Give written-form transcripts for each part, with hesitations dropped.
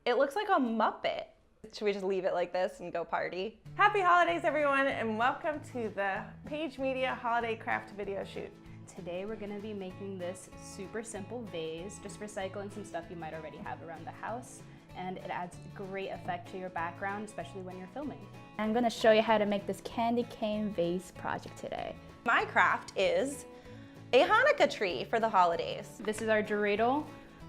It looks like a Muppet. Should we just leave it like this and go party? Happy holidays, everyone, and welcome to the Page Media Holiday Craft video shoot. Today we're going to be making this super simple vase, just recycling some stuff you might already have around the house, and it adds great effect to your background, especially when you're filming. I'm going to show you how to make this candy cane vase project today. My craft is a Hanukkah tree for the holidays. This is our dreidel.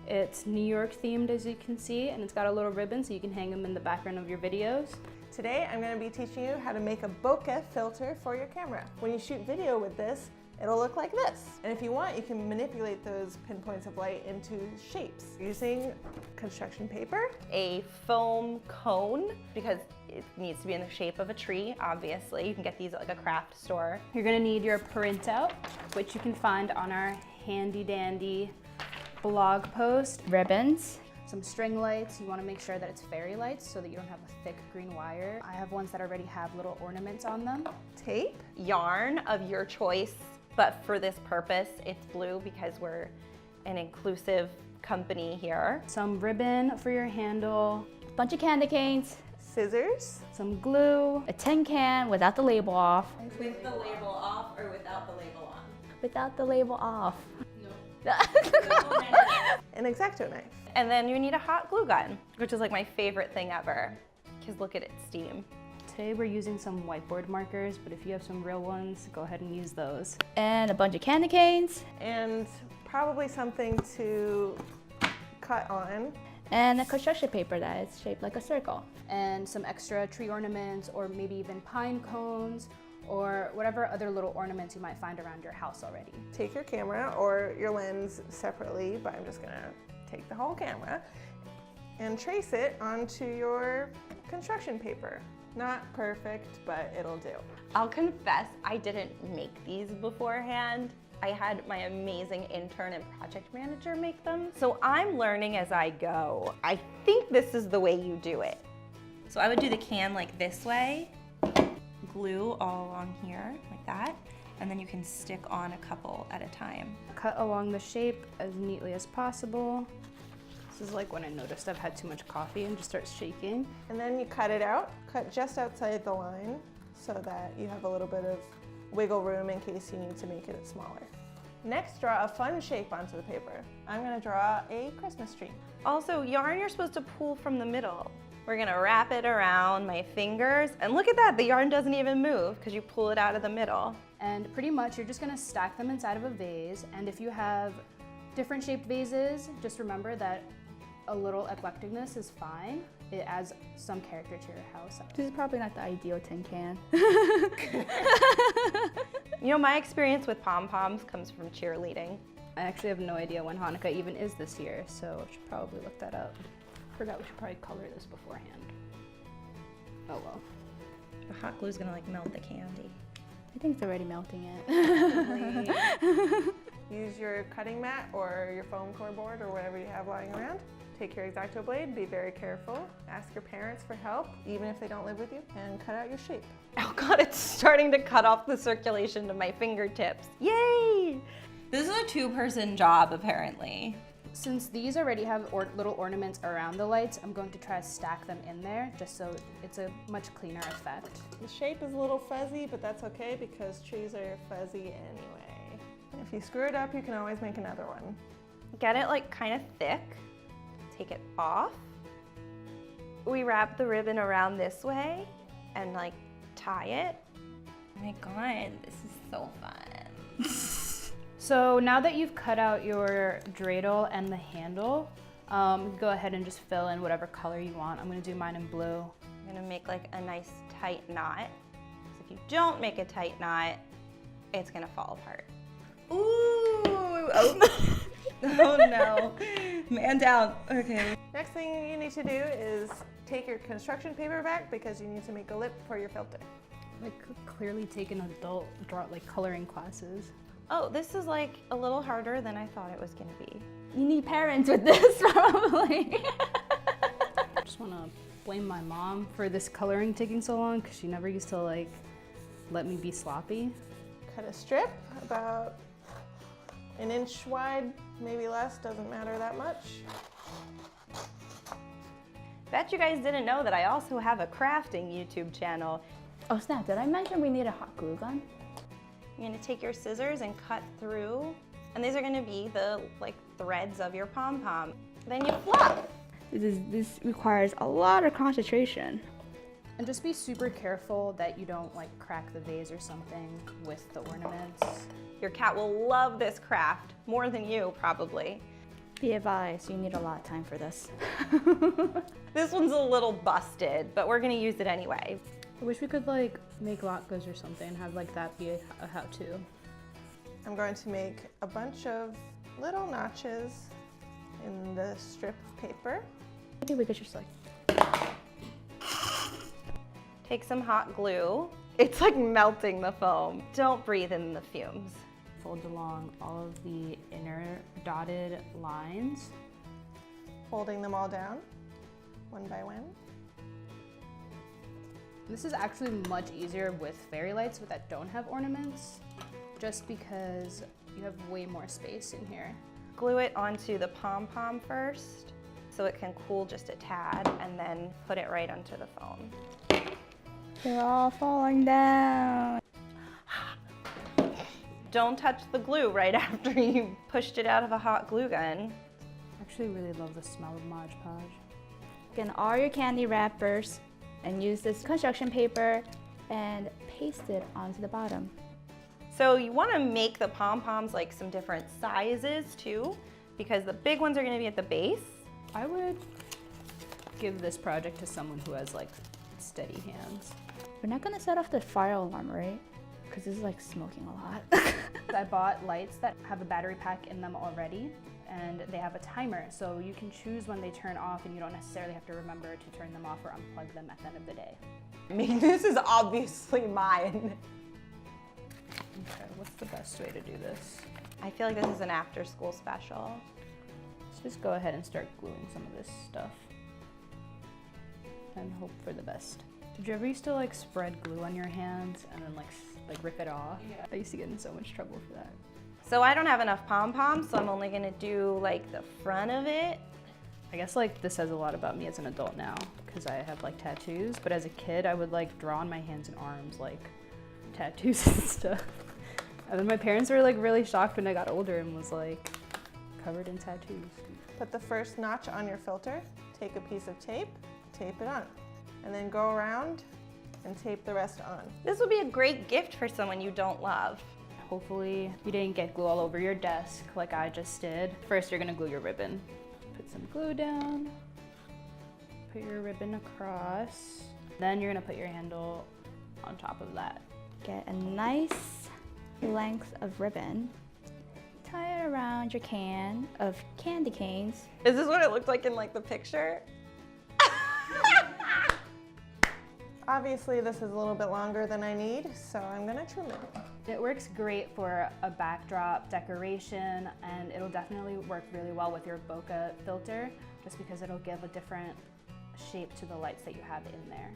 It's New York themed, as you can see, and it's got a little ribbon so you can hang them in the background of your videos. Today I'm going to be teaching you how to make a bokeh filter for your camera. When you shoot video with this, it'll look like this. And if you want, you can manipulate those pinpoints of light into shapes using construction paper, A foam cone, because it needs to be in the shape of a tree, obviously. You can get these at like a craft store. You're going to need your printout, which you can find on our handy dandy blog post. Ribbons. Some string lights. You want to make sure that it's fairy lights so that you don't have a thick green wire. I have ones that already have little ornaments on them. tape, Yarn of your choice, but for this purpose, it's blue because we're an inclusive company here. Some ribbon for your handle, A bunch of candy canes. scissors, some glue, A tin can without the label off. With the label off or without the label on? Without the label off. an X-Acto knife. And then you need a hot glue gun, which is like my favorite thing ever, because look at it steam. Today we're using some whiteboard markers, but if you have some real ones, go ahead and use those. And a bunch of candy canes. And probably something to cut on. And a construction paper that is shaped like a circle. And some extra tree ornaments, or maybe even pine cones, or whatever other little ornaments you might find around your house already. Take your camera or your lens separately, but I'm just gonna take the whole camera and trace it onto your construction paper. Not perfect, but it'll do. I'll confess, I didn't make these beforehand. I had my amazing intern and project manager make them. So I'm learning as I go. I think this is the way you do it. So I would do the can like this way, glue all along here like that, and then you can stick on a couple at a time. Cut along the shape as neatly as possible. This is like when I noticed I've had too much coffee and just start shaking. And then you cut it out, cut just outside the line so that you have a little bit of wiggle room in case you need to make it smaller. Next, draw a fun shape onto the paper. I'm gonna draw a Christmas tree. Also, yarn you're supposed to pull from the middle. We're gonna wrap it around my fingers, and look at that, the yarn doesn't even move because you pull it out of the middle. And pretty much you're just gonna stack them inside of a vase, and if you have different shaped vases, just remember that a little eclecticness is fine. It adds some character to your house. This is probably not the ideal tin can. You know, my experience with pom-poms comes from cheerleading. I actually have no idea when Hanukkah even is this year, so I should probably look that up. Forgot we should probably color this beforehand. Oh well. The hot glue's gonna like melt the candy. I think it's already melting it. Use your cutting mat or your foam core board or whatever you have lying around. Take your X-Acto blade, be very careful. Ask your parents for help, even if they don't live with you, and cut out your shape. Oh God, it's starting to cut off the circulation to my fingertips. Yay! This is a two-person job, apparently. Since these already have little ornaments around the lights, I'm going to try to stack them in there just so it's a much cleaner effect. The shape is a little fuzzy, but that's okay because trees are fuzzy anyway. If you screw it up, you can always make another one. Get it like kind of thick. Take it off. We wrap the ribbon around this way and like tie it. Oh my God, this is so fun. So now that you've cut out your dreidel and the handle, go ahead and just fill in whatever color you want. I'm gonna do mine in blue. I'm gonna make like a nice tight knot. So if you don't make a tight knot, it's gonna fall apart. Ooh, oh, oh no, man down, okay. Next thing you need to do is take your construction paper back because you need to make a lip for your filter. Like clearly taken adult coloring classes. Oh, this is like a little harder than I thought it was gonna be. You need parents with this, probably. I just wanna blame my mom for this coloring taking so long because she never used to like let me be sloppy. Cut a strip about an inch wide, maybe less, doesn't matter that much. Bet you guys didn't know that I also have a crafting YouTube channel. Oh snap, did I mention we need a hot glue gun? You're gonna take your scissors and cut through, and these are gonna be the threads of your pom-pom. Then you fluff. This requires a lot of concentration. And just be super careful that you don't like crack the vase or something with the ornaments. Your cat will love this craft, more than you probably. Be advised, you need a lot of time for this. This one's a little busted, but we're gonna use it anyway. I wish we could like make latkes or something and have like that be a how-to. I'm going to make a bunch of little notches in the strip paper. Maybe we could just like... Take some hot glue. It's like melting the foam. Don't breathe in the fumes. Fold along all of the inner dotted lines. Folding them all down, one by one. This is actually much easier with fairy lights that don't have ornaments, just because you have way more space in here. Glue it onto the pom-pom first, so it can cool just a tad, and then put it right onto the foam. They're all falling down. Don't touch the glue right after you pushed it out of a hot glue gun. I actually really love the smell of Mod Podge. Get all your candy wrappers and use this construction paper and paste it onto the bottom. So you want to make the pom-poms like some different sizes too, because the big ones are going to be at the base. I would give this project to someone who has like steady hands. We're not gonna set off the fire alarm, right? Because this is like smoking a lot. I bought lights that have a battery pack in them already, and they have a timer, so you can choose when they turn off and you don't necessarily have to remember to turn them off or unplug them at the end of the day. I mean, this is obviously mine. Okay, what's the best way to do this? I feel like this is an after-school special. Let's just go ahead and start gluing some of this stuff and hope for the best. Did you ever used to like spread glue on your hands and then like rip it off? Yeah. I used to get in so much trouble for that. So I don't have enough pom-poms, so I'm only gonna do like the front of it. I guess like this says a lot about me as an adult now because I have like tattoos, but as a kid I would like draw on my hands and arms like tattoos and stuff. And then my parents were like really shocked when I got older and was like covered in tattoos. Put the first notch on your filter, take a piece of tape, tape it on, and then go around and tape the rest on. This would be a great gift for someone you don't love. Hopefully you didn't get glue all over your desk like I just did. First you're gonna glue your ribbon. Put some glue down, put your ribbon across, then you're gonna put your handle on top of that. Get a nice length of ribbon. Tie it around your can of candy canes. Is this what it looked like in like the picture? Obviously this is a little bit longer than I need, so I'm gonna trim it. It works great for a backdrop decoration, and it'll definitely work really well with your bokeh filter, just because it'll give a different shape to the lights that you have in there.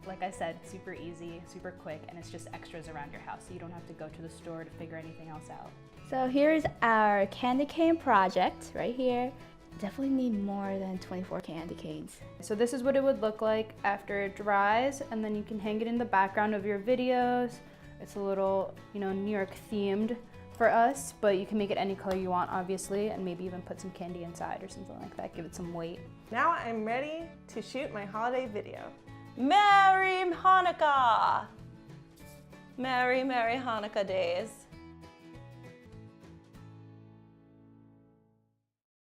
Like I said, super easy, super quick, and it's just extras around your house, so you don't have to go to the store to figure anything else out. So here's our candy cane project right here. Definitely need more than 24 candy canes. So this is what it would look like after it dries, and then you can hang it in the background of your videos. It's a little, New York themed for us, but you can make it any color you want, obviously, and maybe even put some candy inside or something like that, give it some weight. Now I'm ready to shoot my holiday video. Merry Hanukkah! Merry, Merry Hanukkah days.